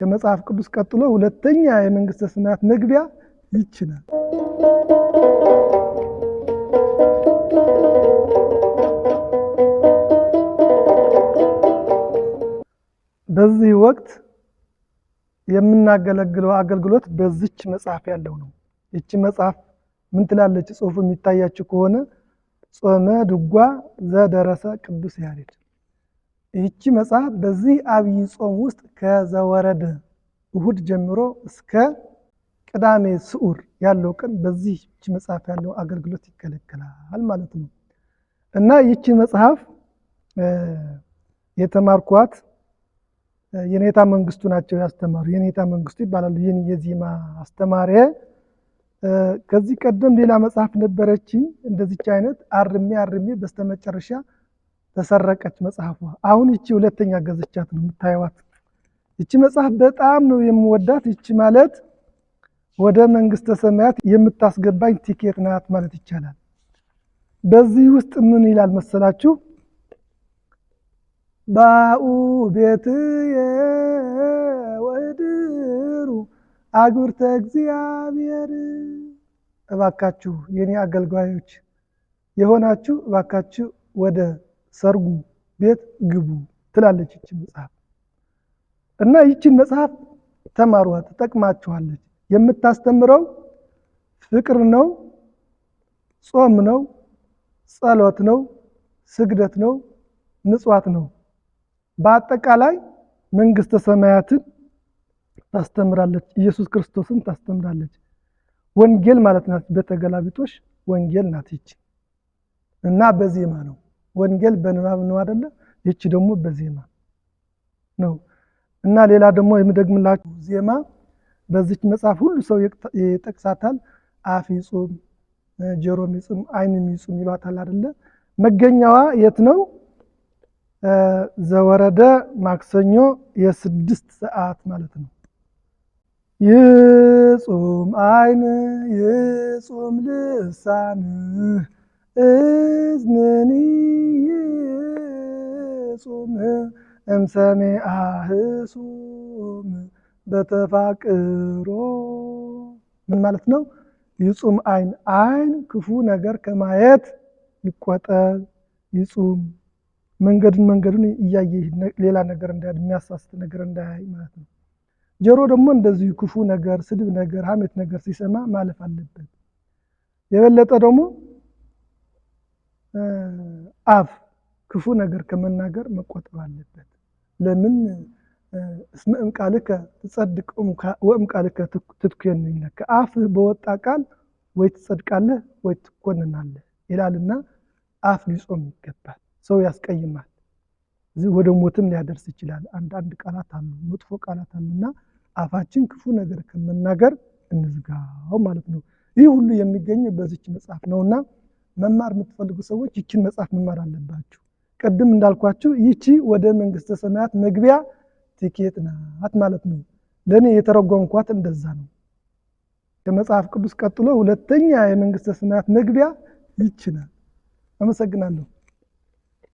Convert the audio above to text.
ከመጽሐፍ ቅዱስ ቀጥሎ ሁለተኛ የመንግስተ ሰማያት መግቢያ ይችላል። በዚህ ወቅት የምናገለግለው አገልግሎት በዚች መጽሐፍ ያለው ነው። ይቺ መጽሐፍ ምን ትላለች? ጽሑፉ የሚታያችሁ ከሆነ ጾመ ድጓ ዘደረሰ ቅዱስ ያሬድ። ይቺ መጽሐፍ በዚህ አብይ ጾም ውስጥ ከዘወረደ እሁድ ጀምሮ እስከ ቅዳሜ ስዑር ያለው ቀን በዚህ መጽሐፍ ያለው አገልግሎት ይከለከላል ማለት ነው። እና ይቺ መጽሐፍ የተማርኳት የኔታ መንግስቱ ናቸው ያስተማሩ። የኔታ መንግስቱ ይባላሉ። ይህን የዜማ አስተማሪ። ከዚህ ቀደም ሌላ መጽሐፍ ነበረችኝ እንደዚች አይነት አርሜ በስተመጨረሻ ተሰረቀች መጽሐፏ። አሁን ይቺ ሁለተኛ ገዝቻት ነው የምታዩት። ይቺ መጽሐፍ በጣም ነው የምወዳት። ይቺ ማለት ወደ መንግስተ ሰማያት የምታስገባኝ ቲኬት ናት ማለት ይቻላል። በዚህ ውስጥ ምን ይላል መሰላችሁ? ባኡ ቤትየ ወድሩ አግብርተ እግዚአብሔር። እባካችሁ የኔ አገልጋዮች የሆናችሁ እባካችሁ ወደ ሰርጉ ቤት ግቡ ትላለች ይቺ መጽሐፍ። እና ይቺን መጽሐፍ ተማሯት፣ ትጠቅማችኋለች። የምታስተምረው ፍቅር ነው፣ ጾም ነው፣ ጸሎት ነው፣ ስግደት ነው፣ ምጽዋት ነው። በአጠቃላይ መንግስተ ሰማያትን ታስተምራለች። ኢየሱስ ክርስቶስን ታስተምራለች። ወንጌል ማለት ናት። በተገላቢጦሽ ወንጌል ናት ይቺ። እና በዜማ ነው። ወንጌል በንባብ ነው አይደለ? ይቺ ደግሞ በዜማ ነው። እና ሌላ ደግሞ የምደግምላችሁ ዜማ በዚች መጽሐፍ ሁሉ ሰው ይጠቅሳታል። አፍ ይጹም፣ ጆሮ ይጹም፣ ዓይን ይጹም ይሏታል አይደለ? መገኛዋ የት ነው? ዘወረደ ማክሰኞ የ6 ሰዓት ማለት ነው። ይጹም ዓይን ይጹም ልሳን እዝንኒ ይጹም እምሰሜአ ህሱም በተፋቅሮ። ምን ማለት ነው? ይጹም ዓይን፣ ዓይን ክፉ ነገር ከማየት ይቆጠብ፣ ይጹም። መንገዱን እያየ ሌላ ነገር እንዳያይ፣ የሚያሳስት ነገር እንዳያይ ማለት ነው። ጆሮ ደግሞ እንደዚሁ ክፉ ነገር፣ ስድብ ነገር፣ ሐሜት ነገር ሲሰማ ማለፍ አለበት። የበለጠ ደግሞ አፍ ክፉ ነገር ከመናገር መቆጠብ አለበት። ለምን? እስመ እምቃልከ ትጸድቅ ወእምቃልከ ትትኮነን። ከአፍህ በወጣ ቃል ወይ ትጸድቃለህ ወይ ትኮነናለህ ይላልና አፍ ሊጾም ይገባል። ሰው ያስቀይማል፣ እዚህ ወደ ሞትም ሊያደርስ ይችላል። አንዳንድ ቃላት አሉ፣ መጥፎ ቃላት አሉና አፋችን ክፉ ነገር ከመናገር እንዝጋው ማለት ነው። ይህ ሁሉ የሚገኘው በዚች መጽሐፍ ነውና መማር የምትፈልጉ ሰዎች ይችን መጽሐፍ መማር አለባችሁ። ቅድም እንዳልኳችሁ ይቺ ወደ መንግስተ ሰማያት መግቢያ ቲኬት ናት ማለት ነው። ለእኔ የተረጎምኳት እንደዛ ነው። ከመጽሐፍ ቅዱስ ቀጥሎ ሁለተኛ የመንግስተ ሰማያት መግቢያ ይቺ ናት። አመሰግናለሁ።